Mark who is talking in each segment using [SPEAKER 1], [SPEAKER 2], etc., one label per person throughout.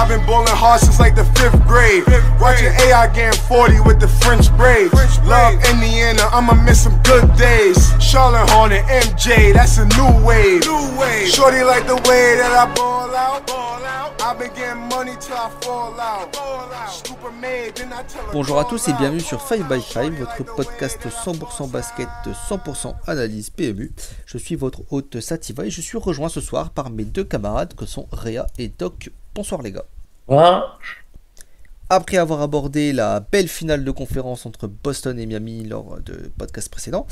[SPEAKER 1] I've been bowling hard since like the 5th grade. Watching AI getting 40 with the French braids. Love Indiana, I'ma miss some good days. Charlotte Hornet, MJ, that's a new wave. Shorty like the way that I ball out. I've been getting money till I fall out. Scoop a maid, then I tell her.
[SPEAKER 2] Bonjour à tous et bienvenue sur 5x5, votre podcast 100% basket, 100% analyse PMU. Je suis votre hôte Sativa et je suis rejoint ce soir par mes deux camarades que sont Réa et Doc. Bonsoir les gars. Après avoir abordé la belle finale de conférence entre Boston et Miami lors de podcast précédent,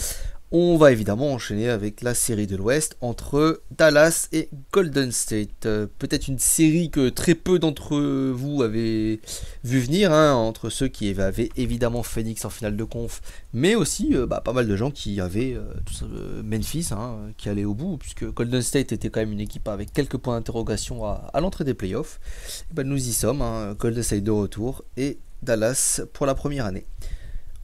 [SPEAKER 2] on va évidemment enchaîner avec la série de l'Ouest entre Dallas et Golden State. Peut-être une série que très peu d'entre vous avez vu venir, entre ceux qui avaient évidemment Phoenix en finale de conf, mais aussi pas mal de gens qui avaient Memphis qui allait au bout, puisque Golden State était quand même une équipe avec quelques points d'interrogation à l'entrée des playoffs. Et nous y sommes, Golden State de retour et Dallas pour la première année.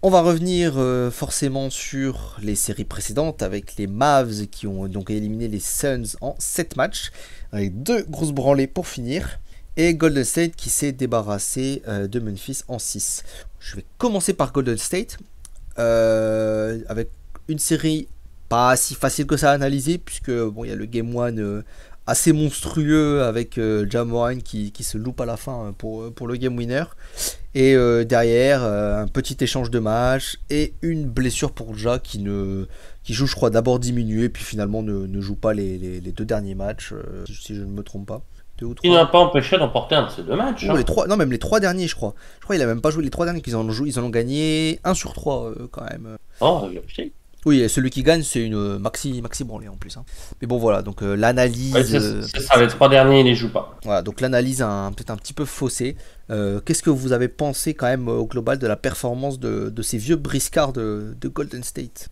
[SPEAKER 2] On va revenir forcément sur les séries précédentes avec les Mavs qui ont donc éliminé les Suns en 7 matchs avec 2 grosses branlées pour finir et Golden State qui s'est débarrassé de Memphis en 6. Je vais commencer par Golden State avec une série pas si facile que ça à analyser puisque il y a le Game 1 assez monstrueux avec Ja Morant qui se loupe à la fin pour le game winner. Et derrière, un petit échange de match et une blessure pour Ja qui joue, je crois, d'abord diminué, puis finalement ne joue pas les 2 derniers matchs, si je ne me trompe pas. 2 ou 3.
[SPEAKER 3] Il n'a pas empêché d'emporter un de ces 2 matchs.
[SPEAKER 2] Même les 3 derniers, je crois. Je crois qu'il n'a même pas joué les 3 derniers qu'ils en ont joué. Ils en ont gagné 1 sur 3 quand même.
[SPEAKER 3] Oh, vérifié.
[SPEAKER 2] Oui, celui qui gagne, c'est une maxi branlée en plus. Mais bon, voilà, donc l'analyse... Ouais,
[SPEAKER 3] c'est ça, les 3 derniers, ils les jouent pas.
[SPEAKER 2] Voilà, donc l'analyse a peut-être un petit peu faussé. Qu'est-ce que vous avez pensé quand même au global de la performance de ces vieux briscards de Golden State?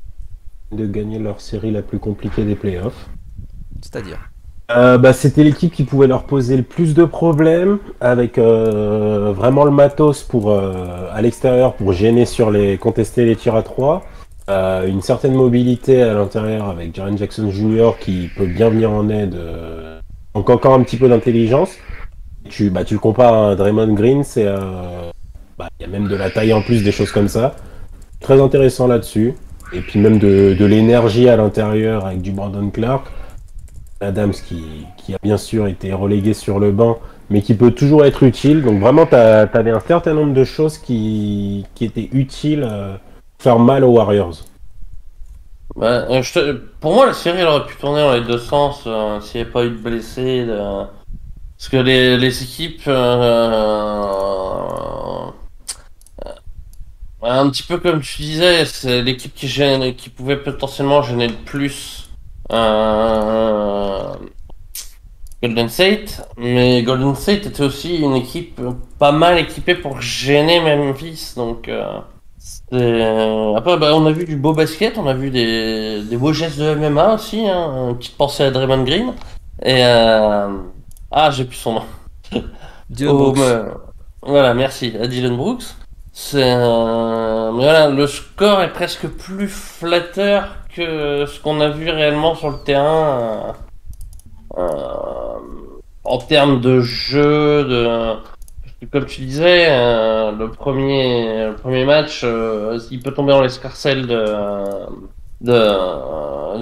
[SPEAKER 4] De gagner leur série la plus compliquée des playoffs.
[SPEAKER 2] C'est-à-dire
[SPEAKER 4] c'était l'équipe qui pouvait leur poser le plus de problèmes, avec vraiment le matos à l'extérieur pour contester les tirs à 3. Une certaine mobilité à l'intérieur avec Jaren Jackson Jr. qui peut bien venir en aide, donc encore un petit peu d'intelligence. Tu le compares à Draymond Green, il y a même de la taille en plus, des choses comme ça. Très intéressant là-dessus. Et puis même de l'énergie à l'intérieur avec du Brandon Clark. Adams qui a bien sûr été relégué sur le banc, mais qui peut toujours être utile. Donc vraiment, t'avais un certain nombre de choses qui étaient utiles faire mal aux Warriors.
[SPEAKER 3] Pour moi, la série elle aurait pu tourner dans les 2 sens s'il n'y avait pas eu de blessés. Parce que les équipes, un petit peu comme tu disais, c'est l'équipe qui pouvait potentiellement gêner le plus Golden State. Mais Golden State était aussi une équipe pas mal équipée pour gêner Memphis. Donc... Après, on a vu du beau basket, on a vu des beaux gestes de MMA aussi, une petite pensée à Draymond Green. Et j'ai plus son nom.
[SPEAKER 2] Dylan Brooks.
[SPEAKER 3] Voilà, merci, à Dylan Brooks. Mais voilà, le score est presque plus flatteur que ce qu'on a vu réellement sur le terrain en termes de jeu, comme tu disais, le premier match, il peut tomber dans l'escarcelle de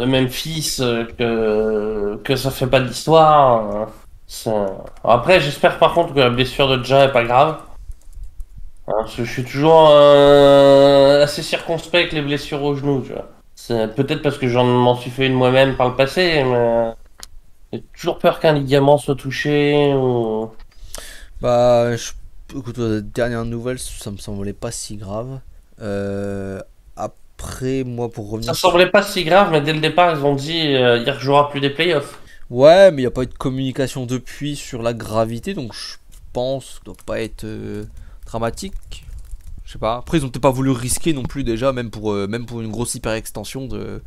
[SPEAKER 3] Memphis, que ça fait pas d'histoire. Après, j'espère par contre que la blessure de Ja est pas grave. Parce que je suis toujours assez circonspect avec les blessures au genou. Tu vois. C'est peut-être parce que m'en suis fait une moi-même par le passé, mais j'ai toujours peur qu'un ligament soit touché ou...
[SPEAKER 2] Écoute, dernière nouvelle, ça me semblait pas si grave. Après, moi, pour revenir...
[SPEAKER 3] Ça semblait pas si grave, mais dès le départ, ils ont dit il rejouera plus des playoffs.
[SPEAKER 2] Ouais, mais il n'y a pas eu de communication depuis sur la gravité, donc je pense que ça doit pas être dramatique. Je sais pas. Après, ils ont peut-être pas voulu risquer non plus déjà, même pour une grosse hyper extension de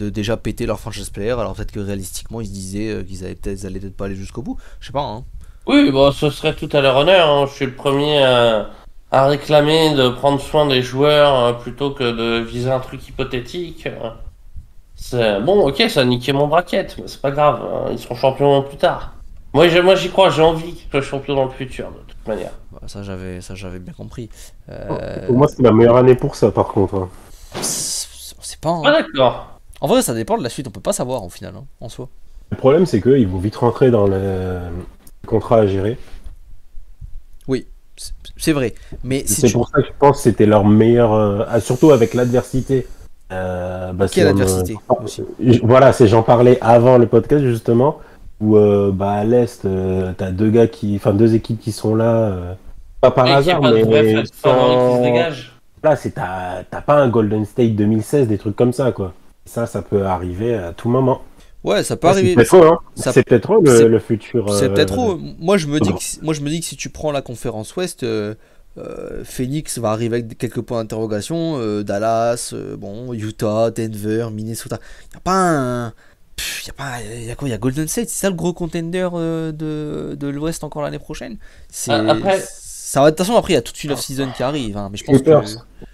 [SPEAKER 2] déjà péter leur franchise player. Alors peut-être que réalistiquement, ils se disaient qu'ils allaient peut-être pas aller jusqu'au bout. Je sais pas,
[SPEAKER 3] Oui, ce serait tout à leur honneur. Je suis le premier à réclamer de prendre soin des joueurs plutôt que de viser un truc hypothétique. C'est bon, ok, ça a niqué mon bracket, mais c'est pas grave, ils seront champions plus tard. Moi j'y crois, j'ai envie qu'il soit champion dans le futur, de toute manière.
[SPEAKER 2] Bah, ça j'avais bien compris.
[SPEAKER 4] Pour moi, c'est la meilleure année pour ça, par contre. Hein.
[SPEAKER 2] On sait pas.
[SPEAKER 3] Ah
[SPEAKER 2] Hein.
[SPEAKER 3] d'accord.
[SPEAKER 2] En vrai, ça dépend de la suite. On peut pas savoir, au final, hein, en soi.
[SPEAKER 4] Le problème, c'est qu'ils vont vite rentrer dans le contrat à gérer.
[SPEAKER 2] Oui, c'est vrai. Mais si
[SPEAKER 4] C'est
[SPEAKER 2] tu...
[SPEAKER 4] pour ça que je pense que c'était leur meilleur... surtout avec l'adversité.
[SPEAKER 2] Quelle adversité aussi.
[SPEAKER 4] Voilà, j'en parlais avant le podcast, justement, où à l'Est, t'as deux équipes qui sont là, pas par
[SPEAKER 3] Et qu'il n'y ait
[SPEAKER 4] hasard,
[SPEAKER 3] pas de vrai
[SPEAKER 4] mais
[SPEAKER 3] favori qui se dégage.
[SPEAKER 4] là, t'as pas un Golden State 2016, des trucs comme ça, quoi. Ça peut arriver à tout moment.
[SPEAKER 2] Ouais, ça peut
[SPEAKER 4] C'est
[SPEAKER 2] arriver.
[SPEAKER 4] peut-être eux, hein.
[SPEAKER 2] Ça-
[SPEAKER 4] C'est peut-être eux,
[SPEAKER 2] c'est-
[SPEAKER 4] le futur.
[SPEAKER 2] C'est peut-être trop. Moi, je me dis que si tu prends la conférence Ouest, Phoenix va arriver avec quelques points d'interrogation. Dallas, bon, Utah, Denver, Minnesota. Il y a pas un. Il y a quoi? Il y a Golden State. C'est ça le gros contender de l'Ouest encore l'année prochaine.
[SPEAKER 3] Après-
[SPEAKER 2] Ça va, de toute façon, après, il y a toute une off-season qui arrive. Hein, mais je pense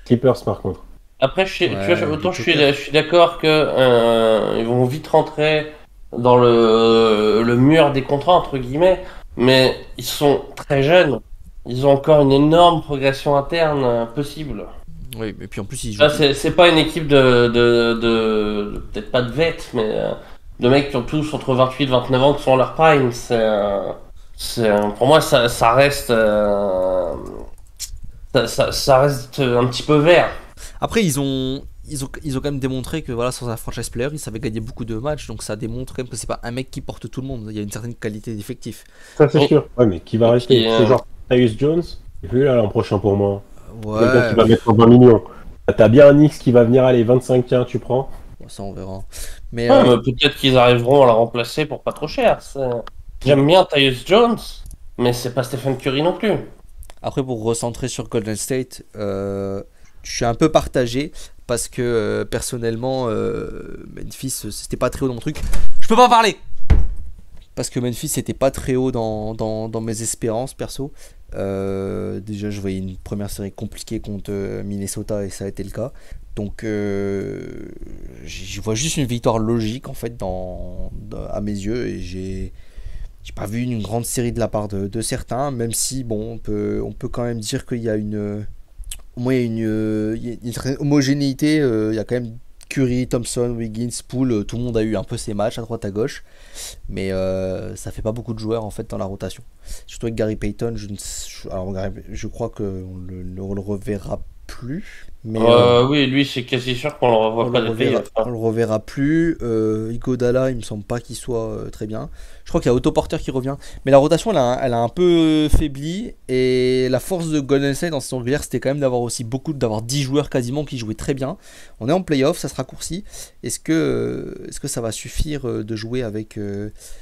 [SPEAKER 4] Clippers, par contre.
[SPEAKER 3] Après,
[SPEAKER 2] Ouais,
[SPEAKER 3] tu vois, autant je
[SPEAKER 2] Clippers.
[SPEAKER 3] suis d'accord que ils vont vite rentrer dans le mur des contrats, entre guillemets, mais ils sont très jeunes. Ils ont encore une énorme progression interne possible.
[SPEAKER 2] Oui, et puis en plus, ils jouent.
[SPEAKER 3] Là, c'est pas une équipe peut-être pas de vêtements, mais de mecs qui ont tous entre 28 et 29 ans qui sont en leur prime. Pour moi, ça reste, ça reste un petit peu vert.
[SPEAKER 2] Après, ils ont quand même démontré que voilà, sans un franchise player, ils savaient gagner beaucoup de matchs. Donc ça démontre quand même que c'est pas un mec qui porte tout le monde. Il y a une certaine qualité d'effectif.
[SPEAKER 4] Ça, c'est
[SPEAKER 3] Oh.
[SPEAKER 4] sûr. Ouais, mais qui va
[SPEAKER 3] Et
[SPEAKER 4] rester?
[SPEAKER 3] puis,
[SPEAKER 4] C'est genre Tyus Jones. Et puis là, l'an prochain pour moi. Quelqu'un
[SPEAKER 2] Ouais,
[SPEAKER 4] qui va mettre 20 millions. T'as bien un X qui va venir, aller 25-15, tu prends.
[SPEAKER 2] ça on verra. Mais
[SPEAKER 3] Ouais, mais peut-être qu'ils arriveront à la remplacer pour pas trop cher. J'aime bien Tyus Jones, mais c'est pas Stephen Curry non plus.
[SPEAKER 2] après, pour recentrer sur Golden State, je suis un peu partagé parce que personnellement, Memphis, c'était pas très haut dans mon truc. Je peux pas parler parce que Memphis c'était pas très haut dans mes espérances perso. Déjà, je voyais une première série compliquée contre Minnesota et ça a été le cas. Donc, j'y vois juste une victoire logique en fait à mes yeux et j'ai pas vu une grande série de la part de certains, même si bon, on peut quand même dire qu'il y a au moins il y a une certaine homogénéité. Il y a quand même Curry, Thompson, Wiggins, Poole, tout le monde a eu un peu ses matchs à droite à gauche, mais ça fait pas beaucoup de joueurs en fait dans la rotation. Surtout avec Gary Payton, je crois qu'on le reverra plus. Mais
[SPEAKER 3] Oui, lui, c'est quasi sûr qu'on le revoit pas des playoffs.
[SPEAKER 2] on le reverra plus. Iguodala, il me semble pas qu'il soit très bien. Je crois qu'il y a Otto Porter qui revient. Mais la rotation, elle a un peu faibli. Et la force de Golden State dans saison régulière, c'était quand même d'avoir 10 joueurs quasiment qui jouaient très bien. On est en playoff, ça se raccourcit. Est-ce que ça va suffire de jouer avec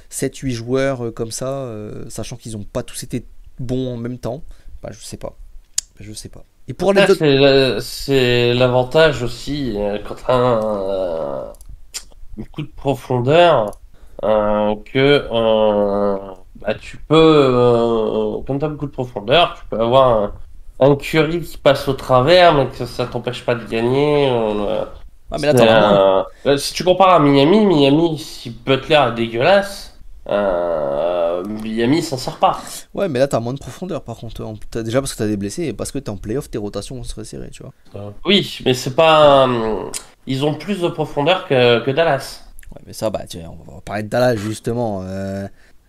[SPEAKER 2] 7-8 joueurs comme ça, sachant qu'ils n'ont pas tous été bons en même temps? Bah, je sais pas. Et pour les autres.
[SPEAKER 3] C'est l'avantage aussi quand t'as un coup de profondeur tu peux, quand t'as beaucoup de profondeur, tu peux avoir un Curry qui passe au travers, mais que ça t'empêche pas de gagner.
[SPEAKER 2] Ah, mais là, t'en as moins.
[SPEAKER 3] Si tu compares à Miami, si Butler est dégueulasse, Miami s'en sert pas.
[SPEAKER 2] Ouais, mais là, t'as moins de profondeur par contre. Déjà parce que t'as des blessés et parce que t'es en playoff, tes rotations seraient serrées, tu vois.
[SPEAKER 3] Oui, mais c'est pas. Ils ont plus de profondeur que Dallas.
[SPEAKER 2] Ouais, mais ça, bah, on va parler de Dallas justement.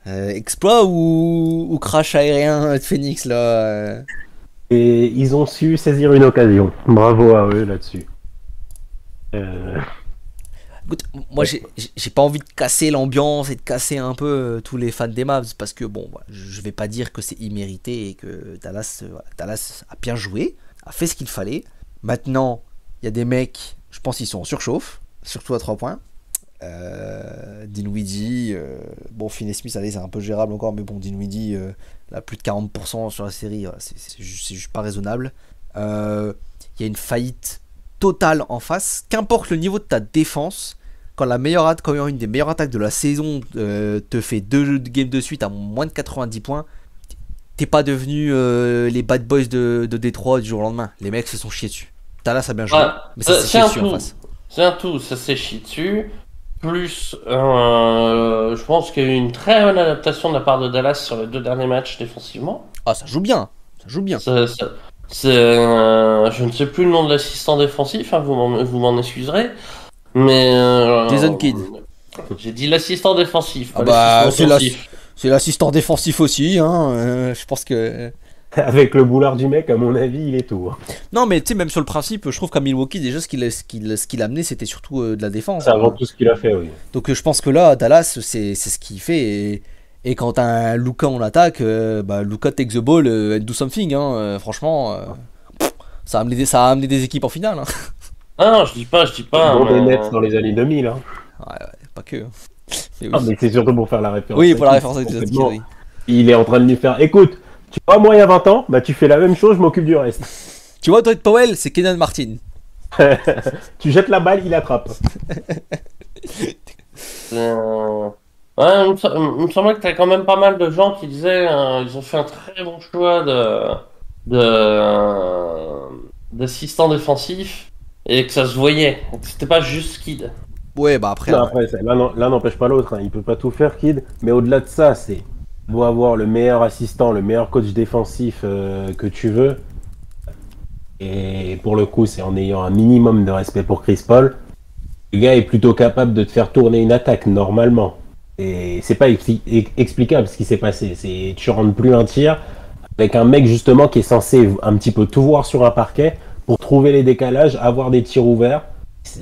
[SPEAKER 2] Exploit ou crash aérien de Phoenix là
[SPEAKER 4] Et ils ont su saisir une occasion. Bravo à eux là-dessus.
[SPEAKER 2] Écoute, moi j'ai pas envie de casser l'ambiance et de casser un peu tous les fans des Mavs parce que bon, je vais pas dire que c'est immérité et que Dallas a bien joué, a fait ce qu'il fallait. Maintenant, il y a des mecs, je pense qu'ils sont en surchauffe, surtout à 3 points. Dinwiddie, bon, Finney-Smith, allez, c'est un peu gérable encore, mais bon, Dinwiddie, là, plus de 40% sur la série, c'est juste pas raisonnable. Il y a une faillite totale en face, qu'importe le niveau de ta défense. Quand une des meilleures attaques de la saison te fait 2 games de suite à moins de 90 points, t'es pas devenu les bad boys de Détroit du jour au lendemain. Les mecs se sont chiés dessus. Dallas a bien joué, mais ça s'est chié dessus en face.
[SPEAKER 3] C'est un tout, ça s'est chié dessus. plus, je pense qu'il y a eu une très bonne adaptation de la part de Dallas sur les 2 derniers matchs défensivement.
[SPEAKER 2] Ah, ça joue bien. Ça joue bien.
[SPEAKER 3] Je ne sais plus le nom de l'assistant défensif, hein, vous m'en excuserez. Mais.
[SPEAKER 2] Jason Kidd.
[SPEAKER 3] J'ai dit l'assistant défensif.
[SPEAKER 2] Ah
[SPEAKER 3] pas
[SPEAKER 2] bah,
[SPEAKER 3] l'assistant offensif.
[SPEAKER 2] c'est l'assistant défensif aussi. Hein. Je pense que.
[SPEAKER 4] Avec le boulard du mec, à mon avis, il est tout.
[SPEAKER 2] Non, mais tu sais, même sur le principe, je trouve qu'à Milwaukee, déjà, ce qu'il a amené, c'était surtout de la défense.
[SPEAKER 4] C'est avant tout ce qu'il a fait, oui.
[SPEAKER 2] Donc, je pense que là, Dallas, c'est ce qu'il fait. Et quand t'as un Luka en attaque, Luka take the ball and do something. Hein. Franchement, ça a amené des équipes en finale. Hein.
[SPEAKER 3] Ah non, je dis pas.
[SPEAKER 4] Bon,
[SPEAKER 3] Mais...
[SPEAKER 4] des Nets dans les années 2000. Hein.
[SPEAKER 2] Ouais, pas que. Mais oui.
[SPEAKER 4] Ah, mais c'est surtout pour faire la référence.
[SPEAKER 2] Oui, pour la référence avec Jason Kidd, oui.
[SPEAKER 4] Il est en train de lui faire, écoute, tu vois, moi il y a 20 ans, bah tu fais la même chose, je m'occupe du reste.
[SPEAKER 2] Tu vois, Dwight Powell, c'est Kenan Martin.
[SPEAKER 4] Tu jettes la balle, il attrape.
[SPEAKER 3] Ouais, il me semblait que t'as quand même pas mal de gens qui disaient ils ont fait un très bon choix d'assistant défensif et que ça se voyait. C'était pas juste Kidd.
[SPEAKER 2] Ouais, bah après.
[SPEAKER 4] Non, après l'un n'empêche pas l'autre, hein. Il peut pas tout faire, Kidd. Mais au-delà de ça, c'est doit avoir le meilleur assistant, le meilleur coach défensif que tu veux. Et pour le coup, c'est en ayant un minimum de respect pour Chris Paul. Le gars est plutôt capable de te faire tourner une attaque normalement. Et c'est pas explicable ce qui s'est passé. C'est tu rentres plus un tir avec un mec justement qui est censé un petit peu tout voir sur un parquet pour trouver les décalages, avoir des tirs ouverts.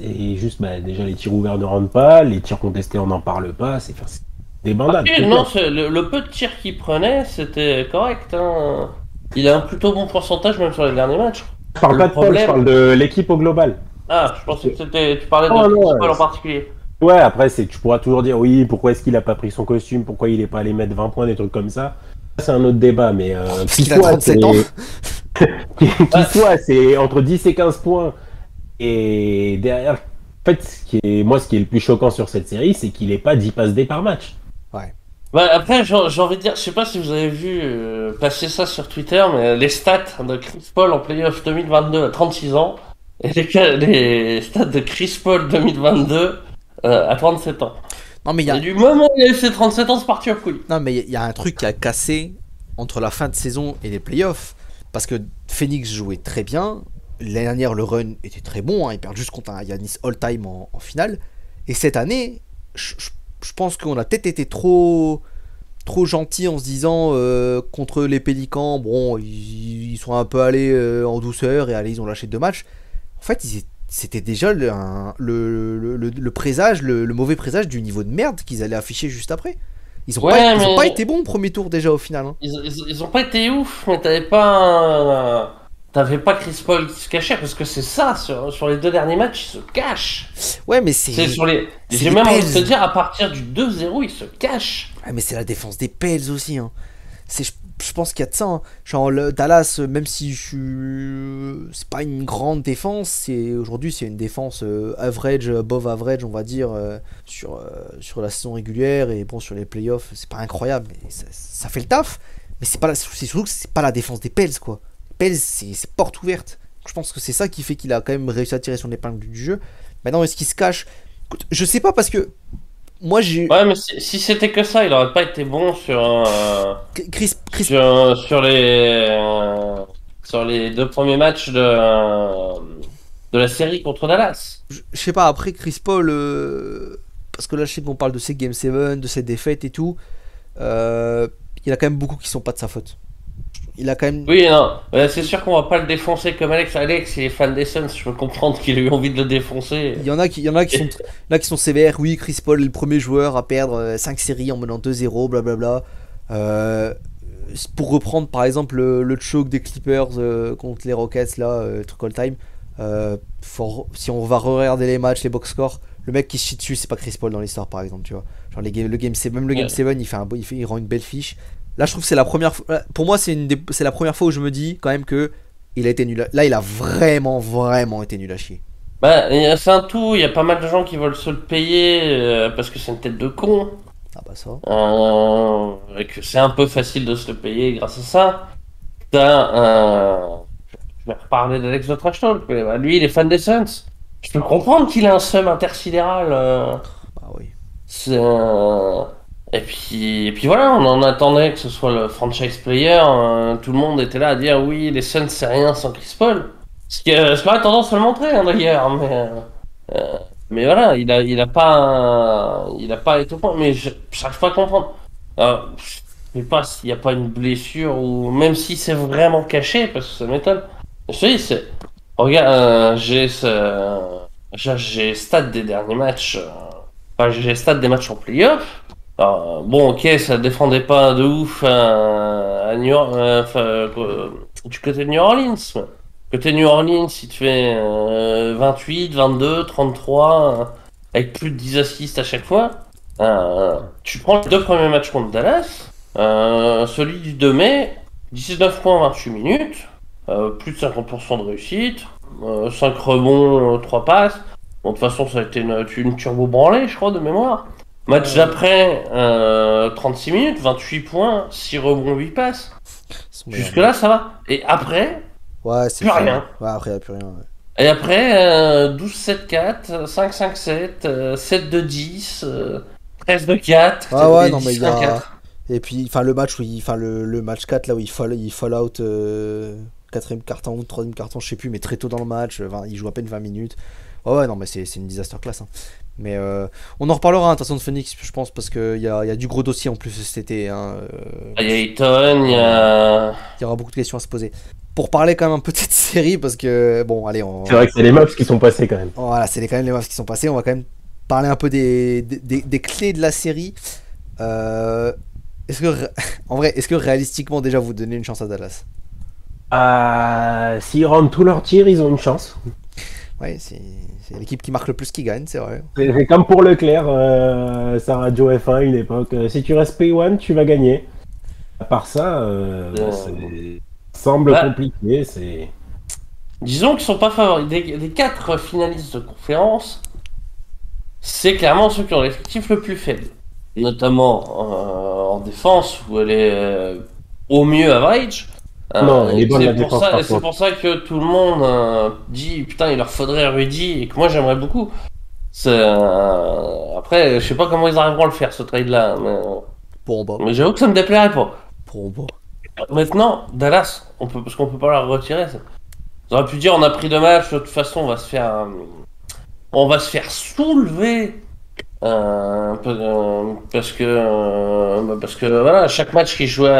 [SPEAKER 4] Et juste, déjà les tirs ouverts ne rentrent pas, les tirs contestés on n'en parle pas. C'est des bandades.
[SPEAKER 3] Okay, non, le peu de tirs qu'il prenait, c'était correct. Hein. Il a un plutôt bon pourcentage même sur les derniers matchs.
[SPEAKER 4] Je parle pas de Paul, je parle de l'équipe au global.
[SPEAKER 3] Ah, je pensais que tu parlais de Chris Paul en particulier.
[SPEAKER 4] Ouais, après, tu pourras toujours dire, oui, pourquoi est-ce qu'il a pas pris son costume, pourquoi il est pas allé mettre 20 points, des trucs comme ça. C'est un autre débat, mais
[SPEAKER 2] qu'il a 37 ans.
[SPEAKER 4] Qui soit, c'est entre 10 et 15 points. Et derrière, en fait, ce qui est le plus choquant sur cette série, c'est qu'il n'ait pas 10 passes D par match.
[SPEAKER 2] Ouais.
[SPEAKER 3] Bah, après, j'ai envie de dire, je sais pas si vous avez vu passer ça sur Twitter, mais les stats de Chris Paul en playoff 2022 à 36 ans, et les stats de Chris Paul 2022 à 37 ans.
[SPEAKER 2] Non, mais
[SPEAKER 3] du moment où il a eu ses 37 ans, c'est parti en couille.
[SPEAKER 2] Non, mais il y a un truc qui a cassé entre la fin de saison et les playoffs. Parce que Phoenix jouait très bien. L'année dernière, le run était très bon. Hein. Ils perdent juste contre un Giannis all-time en finale. Et cette année, je pense qu'on a peut-être été trop gentil en se disant contre les Pélicans, bon, ils sont un peu allés en douceur et allez, ils ont lâché 2 matchs. En fait, c'était déjà le présage, le mauvais présage du niveau de merde qu'ils allaient afficher juste après. Ils ont pas été bons au premier tour déjà au final. Hein.
[SPEAKER 3] Ils ont pas été ouf, mais t'avais pas Chris Paul qui se cachait, parce que c'est ça, sur les 2 derniers matchs, il se cache.
[SPEAKER 2] Ouais, mais c'est
[SPEAKER 3] sur les. J'ai même envie de te dire, à partir du 2-0, il se cache.
[SPEAKER 2] Ouais, mais c'est la défense des Pels aussi. Hein. Je pense qu'il y a de ça. Hein. Genre, Dallas, même si c'est pas une grande défense, aujourd'hui, c'est une défense average, above average, on va dire, sur la saison régulière. Et bon, sur les playoffs, c'est pas incroyable. Mais ça fait le taf. Mais c'est surtout que c'est pas la défense des Pels, quoi. Pels, c'est porte ouverte. Je pense que c'est ça qui fait qu'il a quand même réussi à tirer son épingle du jeu. Maintenant, est-ce qu'il se cache? Écoute, je sais pas, parce que moi j'ai.
[SPEAKER 3] Ouais, mais si c'était que ça, il aurait pas été bon sur sur les 2 premiers matchs de la série contre Dallas.
[SPEAKER 2] Je sais pas, après Chris Paul, parce que là je sais qu'on parle de ses Game 7, de ses défaites et tout, il y en a quand même beaucoup qui sont pas de sa faute. Il a quand même...
[SPEAKER 3] Oui, non, c'est sûr qu'on va pas le défoncer comme Alex. Alex, il est fan des Suns, je peux comprendre qu'il a eu envie de le défoncer.
[SPEAKER 2] Il y en a qui sont sévères. Oui, Chris Paul est le premier joueur à perdre 5 séries en menant 2-0, blablabla. Pour reprendre par exemple le choke des Clippers contre les Rockets, là, truc all time, si on va regarder les matchs, les box scores, le mec qui se chie dessus, c'est pas Chris Paul dans l'histoire, par exemple, tu vois. Genre le game 7, même le game 7, il rend une belle fiche. Là, je trouve que c'est la première fois. Pour moi, c'est la première fois où je me dis quand même que il a été nul. Là, il a vraiment, vraiment été nul à chier.
[SPEAKER 3] Bah, c'est un tout. Il y a pas mal de gens qui veulent se le payer parce que c'est une tête de con.
[SPEAKER 2] Ah bah ça.
[SPEAKER 3] Et que c'est un peu facile de se le payer grâce à ça. Je vais reparler d'Alex de Trash Talk, mais lui, il est fan des Suns. Je peux comprendre qu'il a un seum intersidéral.
[SPEAKER 2] Bah
[SPEAKER 3] Et puis voilà, on en attendait que ce soit le franchise player. Tout le monde était là à dire oui, les Suns c'est rien sans Chris Paul. Ce qui aurait tendance à le montrer hein, d'ailleurs. Mais voilà, il a pas été au point. Mais j'arrive pas à comprendre. Je sais pas s'il n'y a pas une blessure ou même si c'est vraiment caché parce que ça m'étonne. Je te dis, regarde, j'ai stats des derniers matchs. Enfin, j'ai stats des matchs en playoff. Bon, ok, ça défendait pas de ouf à du côté de New Orleans. Côté New Orleans, il te fait 28, 22, 33, avec plus de 10 assists à chaque fois. Tu prends les deux premiers matchs contre Dallas, celui du 2 mai, 19 points en 28 minutes, plus de 50% de réussite, 5 rebonds, 3 passes. Bon, de toute façon, ça a été une turbo branlée, je crois, de mémoire. Match d'après, 36 minutes, 28 points, 6 rebonds, 8 passes. Jusque-là, ça va. Et après,
[SPEAKER 2] Ouais, c'est
[SPEAKER 3] plus rien.
[SPEAKER 2] Ouais, après, il n'y a plus rien. Ouais.
[SPEAKER 3] Et après, 12-7-4, 5-5-7, 7-2-10, 13-2-4,
[SPEAKER 2] Ah ouais, non, mais il y
[SPEAKER 3] 10-1-4.
[SPEAKER 2] a. Et puis, enfin, le match où le match 4, là où il fall out quatrième carton ou troisième carton, je sais plus, mais très tôt dans le match, il joue à peine 20 minutes. Ouais, non, mais c'est une disaster class. Hein. Mais on en reparlera, hein, de toute façon, de Phoenix, je pense, parce qu'il y a du gros dossier en plus cet été. Hein,
[SPEAKER 3] Il y a Ayton, il y a...
[SPEAKER 2] il y aura beaucoup de questions à se poser. Pour parler quand même un peu de cette série, parce que, bon, allez,
[SPEAKER 4] C'est vrai que c'est les Mavs qui sont passés quand même.
[SPEAKER 2] voilà, c'est quand même les Mavs qui sont passés. On va quand même parler un peu des clés de la série. Est-ce que, en vrai, est-ce que réalistiquement, déjà, vous donnez une chance à Dallas?
[SPEAKER 4] S'ils rendent tous leurs tirs, ils ont une chance.
[SPEAKER 2] Ouais, c'est l'équipe qui marque le plus qui gagne, c'est vrai.
[SPEAKER 4] C'est comme pour Leclerc, ça radio F1 à une époque. Si tu restes P1, tu vas gagner. À part ça, semble compliqué.
[SPEAKER 3] Disons qu'ils sont pas favoris. Des 4 finalistes de conférence, c'est clairement ceux qui ont l'effectif le plus faible. Notamment en défense, où elle est au mieux average.
[SPEAKER 4] Non, elle est bonne la défense.
[SPEAKER 3] C'est pour ça que tout le monde dit putain, il leur faudrait Rudy et que moi j'aimerais beaucoup. Après, je sais pas comment ils arriveront à le faire ce trade-là, mais j'avoue que ça me déplairait pas. Maintenant, Dallas, parce qu'on peut pas leur retirer. On aurait pu dire on a pris 2 matchs, de toute façon on va se faire soulever. Parce que voilà, chaque match qu'ils jouaient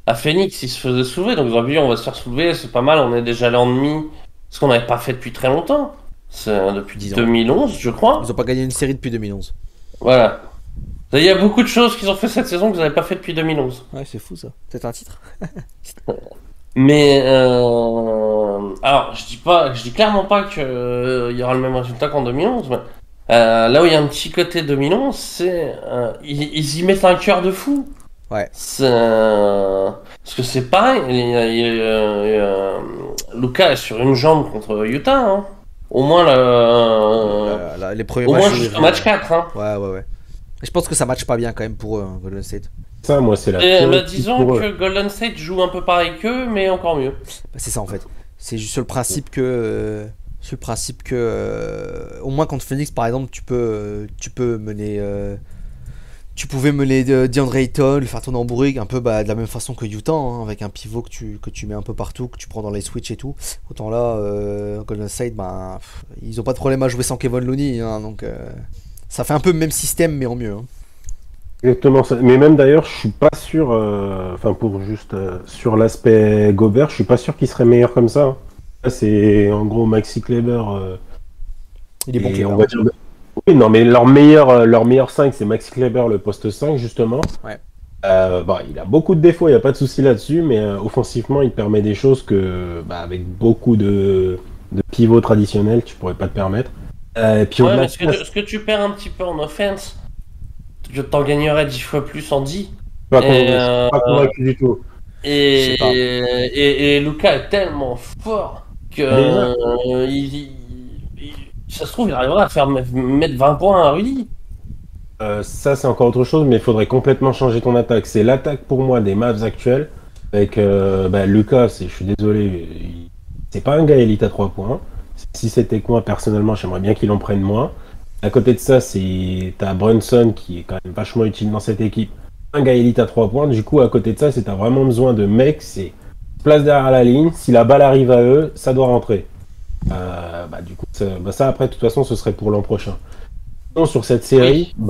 [SPEAKER 3] à Phoenix, ils se faisaient soulever, donc ils ont dit on va se faire soulever, c'est pas mal, on est déjà allé en demi, ce qu'on n'avait pas fait depuis très longtemps. C'est depuis 2011, je crois.
[SPEAKER 2] Ils ont pas gagné une série depuis 2011.
[SPEAKER 3] Voilà. Il y a beaucoup de choses qu'ils ont fait cette saison que vous n'avez pas fait depuis 2011.
[SPEAKER 2] Ouais, c'est fou ça. C'est un titre.
[SPEAKER 3] Mais alors, je dis clairement pas que il y aura le même résultat qu'en 2011. Mais, là où il y a un petit côté 2011, c'est ils y mettent un cœur de fou.
[SPEAKER 2] Ouais.
[SPEAKER 3] Parce que c'est pareil. Luka est sur une jambe contre Utah. Hein. Au moins
[SPEAKER 2] les premiers
[SPEAKER 3] au
[SPEAKER 2] matchs.
[SPEAKER 3] moins jusqu'au match 4. Hein.
[SPEAKER 2] Ouais. Je pense que ça matche pas bien quand même pour eux, hein, Golden State.
[SPEAKER 4] Ça, moi, c'est la
[SPEAKER 3] disons que Golden State joue un peu pareil qu'eux, mais encore mieux.
[SPEAKER 2] Bah, c'est ça en fait. C'est juste sur le principe que. Au moins contre Phoenix par exemple, tu peux mener. Tu pouvais mener DeAndre Ayton, le faire tourner en bourrique, un peu de la même façon que Utah, hein, avec un pivot que tu mets un peu partout, que tu prends dans les switches et tout. Autant là, Golden State, ils ont pas de problème à jouer sans Kevin Looney, hein, donc ça fait un peu le même système mais en mieux. Hein.
[SPEAKER 4] Exactement ça. Mais même d'ailleurs, je suis pas sûr, sur l'aspect Gobert, je suis pas sûr qu'il serait meilleur comme ça. Là, c'est en gros Maxi Kleber.
[SPEAKER 2] Il est bon Kleber.
[SPEAKER 4] On va dire... Oui, non, mais leur meilleur 5, c'est Maxi Kleber, le poste 5, justement.
[SPEAKER 2] Ouais.
[SPEAKER 4] Il a beaucoup de défauts, il n'y a pas de souci là-dessus, mais offensivement, il permet des choses que, avec beaucoup de pivots traditionnels, tu pourrais pas te permettre. Et puis
[SPEAKER 3] mais ce que tu perds un petit peu en offense, je t'en gagnerais 10 fois plus en 10.
[SPEAKER 4] Pas convaincu du tout.
[SPEAKER 3] Et Luka est tellement fort que ça se trouve, il arrivera à faire mettre 20 points à Rudy.
[SPEAKER 4] Ça, c'est encore autre chose, mais il faudrait complètement changer ton attaque. C'est l'attaque pour moi des Mavs actuels. Avec Luka, je suis désolé, c'est pas un gars élite à 3 points. Si c'était quoi, personnellement, j'aimerais bien qu'il en prenne moins. À côté de ça, t'as Brunson qui est quand même vachement utile dans cette équipe. Un gars élite à 3 points. Du coup, à côté de ça, t'as vraiment besoin de mecs. C'est place derrière la ligne. Si la balle arrive à eux, ça doit rentrer. Du coup, ça après, de toute façon, ce serait pour l'an prochain. Sinon, sur cette série, qu'on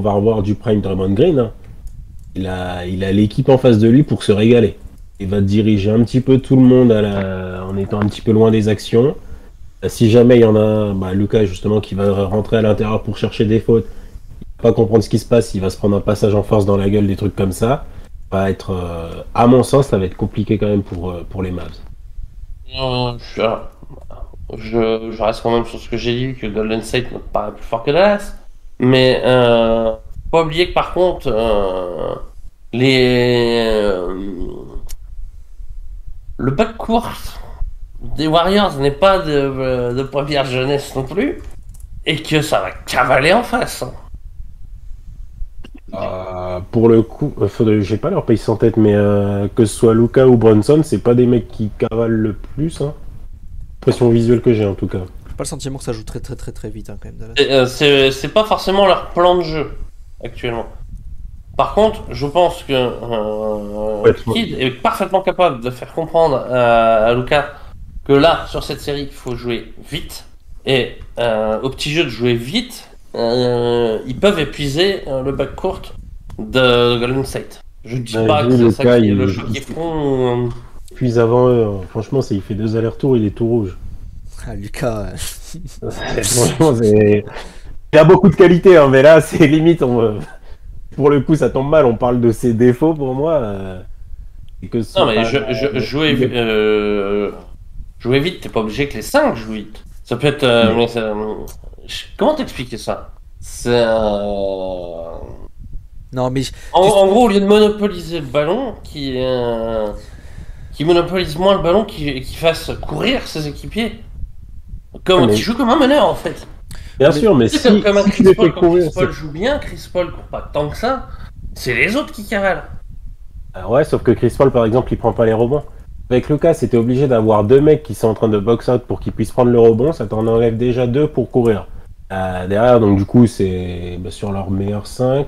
[SPEAKER 4] va revoir du prime Draymond Green. Hein. Il a l'équipe en face de lui pour se régaler. Il va diriger un petit peu tout le monde en étant un petit peu loin des actions. Si jamais il y en a un, Lucas justement qui va rentrer à l'intérieur pour chercher des fautes, il va pas comprendre ce qui se passe, il va se prendre un passage en force dans la gueule, des trucs comme ça. Va être, à mon sens, ça va être compliqué quand même pour les Mavs.
[SPEAKER 3] Je reste quand même sur ce que j'ai dit, que Golden State me paraît plus fort que Dallas. Mais faut pas oublier que par contre, le backcourt des Warriors n'est pas de première jeunesse non plus, et que ça va cavaler en face.
[SPEAKER 4] Pour le coup, j'ai pas leur pace en tête, mais que ce soit Luka ou Brunson, c'est pas des mecs qui cavalent le plus. Hein. Impression visuelle que j'ai en tout cas.
[SPEAKER 2] J'ai pas le sentiment que ça joue très très très très vite hein, quand même. Dallas.
[SPEAKER 3] C'est pas forcément leur plan de jeu actuellement. Par contre, je pense que Kid est parfaitement capable de faire comprendre à Luka que là, sur cette série, il faut jouer vite. Et au petit jeu de jouer vite, ils peuvent épuiser le backcourt de Golden State. Je dis pas que c'est ça qui est le choix qu'ils feront.
[SPEAKER 4] Puis avant eux, franchement, il fait 2 allers-retours, il est tout rouge.
[SPEAKER 2] Ah, Lucas.
[SPEAKER 4] Franchement, il a beaucoup de qualités, hein, mais là, c'est limite. Pour le coup, ça tombe mal. On parle de ses défauts pour moi.
[SPEAKER 3] Non, mais jouer vite, t'es pas obligé que les 5 jouent vite. Ça peut être. Comment t'expliquer ça? C'est.
[SPEAKER 2] Non, mais.
[SPEAKER 3] En gros, au lieu de monopoliser le ballon, qui monopolise moins le ballon, qui fasse courir ses équipiers. Qui joue comme un meneur en fait.
[SPEAKER 4] Bien sûr, mais si
[SPEAKER 3] comme un
[SPEAKER 4] Chris
[SPEAKER 3] Paul,
[SPEAKER 4] courir,
[SPEAKER 3] Chris Paul joue bien, Chris Paul court pas tant que ça, c'est les autres qui cavalent.
[SPEAKER 4] Ouais, sauf que Chris Paul par exemple, il prend pas les rebonds. Avec Lucas, c'était obligé d'avoir 2 mecs qui sont en train de box out pour qu'ils puissent prendre le rebond, ça t'en enlève déjà 2 pour courir. Derrière, donc du coup, c'est sur leur meilleur 5.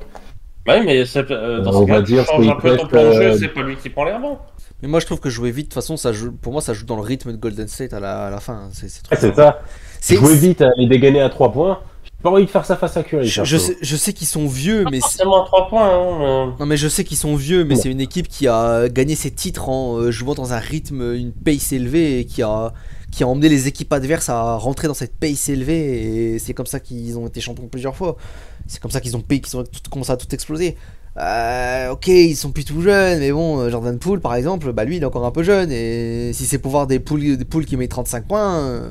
[SPEAKER 3] Ouais, mais dans ce cas, tu changes un peu ton plan de jeu, c'est pas lui qui prend les rebonds.
[SPEAKER 2] Mais moi je trouve que jouer vite, de toute façon, pour moi ça joue dans le rythme de Golden State à la fin. C'est
[SPEAKER 4] ça. Jouer vite, les dégainer à 3 points. J'ai pas envie de faire ça face à Curry.
[SPEAKER 2] Je sais qu'ils sont vieux, mais.
[SPEAKER 3] Pas forcément à 3 points. Hein,
[SPEAKER 2] Non, mais je sais qu'ils sont vieux, mais c'est une équipe qui a gagné ses titres en jouant dans un rythme, une pace élevée, et qui a emmené les équipes adverses à rentrer dans cette pace élevée, et c'est comme ça qu'ils ont été champions plusieurs fois. C'est comme ça qu'ils ont commencé à tout exploser. Ok, ils sont plus tout jeunes, mais bon, Jordan Poole par exemple, lui il est encore un peu jeune, et si c'est pour voir des Poole qui met 35 points.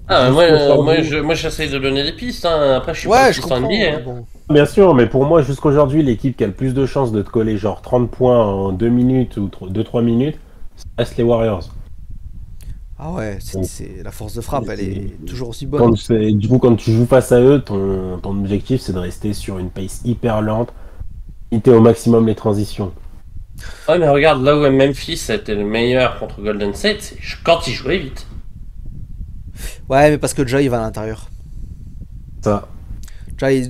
[SPEAKER 3] Moi j'essaye de donner des pistes, hein. Après je suis pas
[SPEAKER 2] je comprends,
[SPEAKER 3] NBA.
[SPEAKER 2] Bon.
[SPEAKER 4] Bien sûr, mais pour moi, jusqu'aujourd'hui, l'équipe qui a le plus de chances de te coller genre 30 points en 2 minutes ou 2-3 minutes, ça reste les Warriors.
[SPEAKER 2] Ah ouais, c'est la force de frappe, elle est toujours aussi bonne.
[SPEAKER 4] Du coup, quand tu joues face à eux, ton objectif c'est de rester sur une pace hyper lente, limiter au maximum les transitions.
[SPEAKER 3] Ouais, mais regarde, là où Memphis était le meilleur contre Golden State, c'est quand il jouait vite.
[SPEAKER 2] Ouais, mais parce que Jay il va à l'intérieur.
[SPEAKER 4] Ça.
[SPEAKER 2] Jay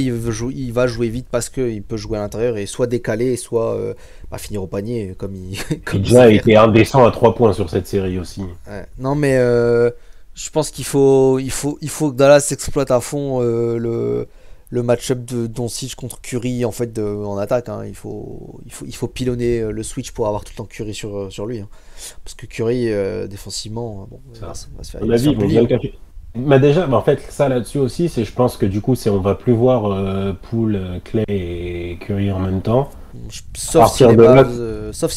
[SPEAKER 2] il va jouer vite parce qu'il peut jouer à l'intérieur et soit décaler, soit finir au panier comme il.
[SPEAKER 4] Jay était indécent à 3 points sur cette série aussi.
[SPEAKER 2] Ouais. Non, mais je pense qu'il faut que Dallas exploite à fond le match-up de Doncic contre Curry en fait en attaque. Hein. Il faut pilonner le switch pour avoir tout le temps Curry sur lui. Hein. Parce que Curry défensivement, va se faire.
[SPEAKER 4] On a vu, mais déjà, en fait, ça là-dessus aussi, je pense que du coup, on va plus voir Poole, Clay et Curry en même temps.
[SPEAKER 2] Sauf si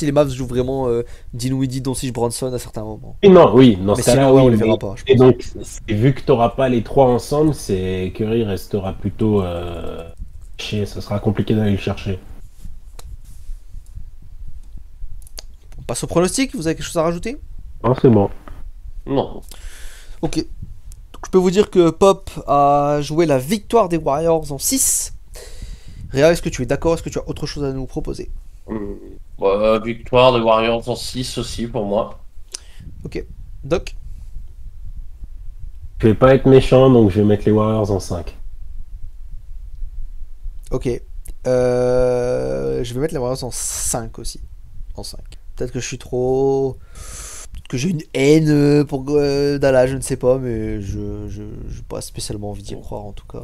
[SPEAKER 2] les Mavs jouent vraiment Dinwiddie, Doncic, Bronson à certains moments.
[SPEAKER 4] Oui, dans ce cas-là,
[SPEAKER 2] on les verra pas.
[SPEAKER 4] Et donc, vu que tu n'auras pas les 3 ensemble, Curry restera plutôt caché, ça sera compliqué d'aller le chercher.
[SPEAKER 2] On passe au pronostic, vous avez quelque chose à rajouter?
[SPEAKER 4] Non, c'est bon.
[SPEAKER 3] Non.
[SPEAKER 2] Ok. Donc, je peux vous dire que Pop a joué la victoire des Warriors en 6. Réa, est-ce que tu es d'accord? Est-ce que tu as autre chose à nous proposer?
[SPEAKER 3] Victoire des Warriors en 6 aussi pour moi.
[SPEAKER 2] Ok. Doc?
[SPEAKER 4] Je vais pas être méchant, donc je vais mettre les Warriors en 5.
[SPEAKER 2] Ok. Je vais mettre les Warriors en 5 aussi. En 5. Peut-être que je suis trop... que j'ai une haine pour Dallas, je ne sais pas, mais je n'ai pas spécialement envie d'y croire en tout cas.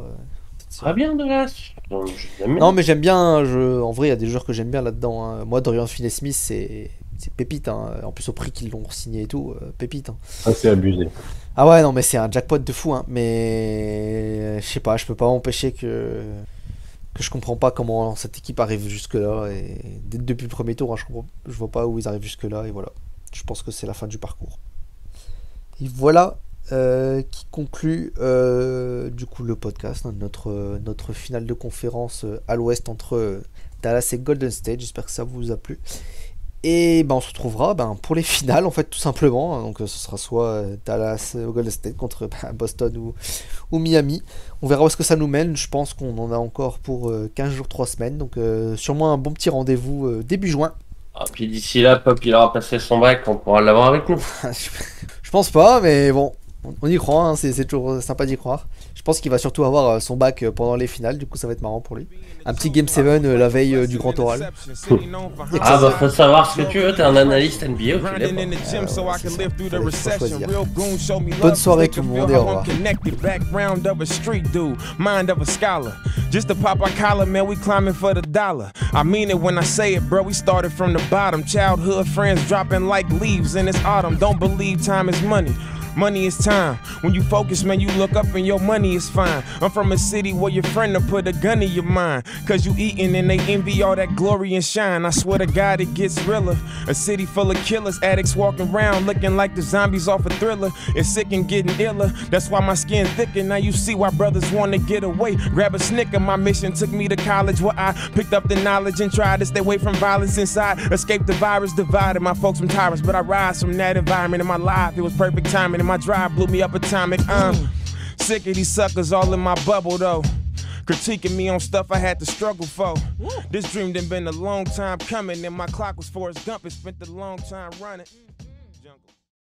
[SPEAKER 3] Très bien Dallas. Donc,
[SPEAKER 2] non mais j'aime bien, en vrai il y a des joueurs que j'aime bien là-dedans. Hein. Moi Dorian Finney-Smith c'est pépite, hein. En plus au prix qu'ils l'ont signé et tout, pépite. Hein.
[SPEAKER 4] Ah, c'est abusé.
[SPEAKER 2] Ah ouais non mais c'est un jackpot de fou, hein. Mais je sais pas, je peux pas m'empêcher que je comprends pas comment cette équipe arrive jusque là et depuis le premier tour, hein, je vois pas où ils arrivent jusque là et voilà. Je pense que c'est la fin du parcours. Et voilà qui conclut du coup le podcast, hein, notre finale de conférence à l'ouest entre Dallas et Golden State. J'espère que ça vous a plu. Et on se retrouvera pour les finales en fait tout simplement. Donc ce sera soit Dallas ou Golden State contre Boston ou Miami. On verra où est-ce que ça nous mène. Je pense qu'on en a encore pour 15 jours, 3 semaines. Donc sûrement un bon petit rendez-vous début juin.
[SPEAKER 3] Ah, puis d'ici là, Pop il aura passé son bac, on pourra l'avoir avec nous.
[SPEAKER 2] Je pense pas, mais bon, on y croit, hein, c'est toujours sympa d'y croire. Je pense qu'il va surtout avoir son bac pendant les finales, du coup ça va être marrant pour lui. Un petit Game 7 la veille du grand oral.
[SPEAKER 3] Ah bah faut savoir ce que tu veux, t'es un analyste NBA ou tu l'es pas.
[SPEAKER 2] Bonne soirée tout le monde et au revoir.
[SPEAKER 5] Just to pop our collar, man, we climbing for the dollar. I mean it when I say it, bro, we started from the bottom. Childhood friends dropping like leaves in this autumn. Don't believe time is money. Money is time. When you focus, man, you look up and your money is fine. I'm from a city where your friend will put a gun in your mind. Cause you eatin' and they envy all that glory and shine. I swear to God, it gets realer. A city full of killers, addicts walking around looking like the zombies off a Thriller. It's sick and getting iller. That's why my skin thicker. Now you see why brothers wanna get away. Grab a Snicker. My mission took me to college where I picked up the knowledge and tried to stay away from violence inside. Escape the virus divided my folks from tyrants, but I rise from that environment in my life. It was perfect timing. My drive blew me up atomic. Sick of these suckers all in my bubble though. Critiquing me on stuff I had to struggle for. This dream done been a long time coming, and my clock was Forrest Gump. It spent a long time running.